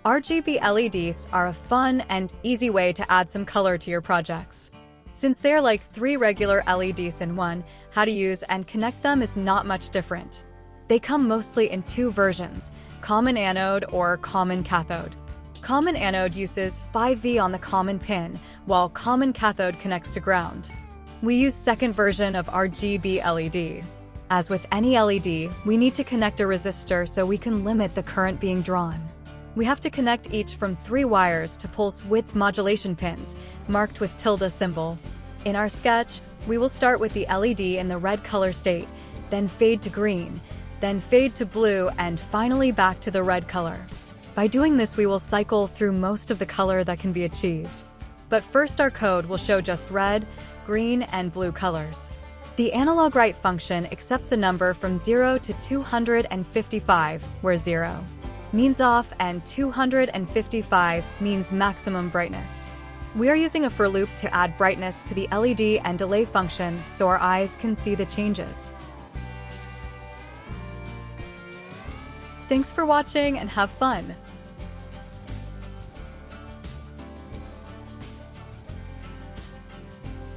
RGB LEDs are a fun and easy way to add some color to your projects. Since they're like 3 regular LEDs in one, how to use and connect them is not much different. They come mostly in 2 versions, common anode or common cathode. Common anode uses 5V on the common pin, while common cathode connects to ground. We use second version of RGB LED. As with any LED, we need to connect a resistor so we can limit the current being drawn. We have to connect each from 3 wires to pulse width modulation pins, marked with tilde symbol. In our sketch, we will start with the LED in the red color state, then fade to green, then fade to blue, and finally back to the red color. By doing this, we will cycle through most of the color that can be achieved. But first, our code will show just red, green, and blue colors. The analog write function accepts a number from 0 to 255, where 0 means off and 255 means maximum brightness. We are using a for loop to add brightness to the LED and delay function so our eyes can see the changes. Thanks for watching and have fun!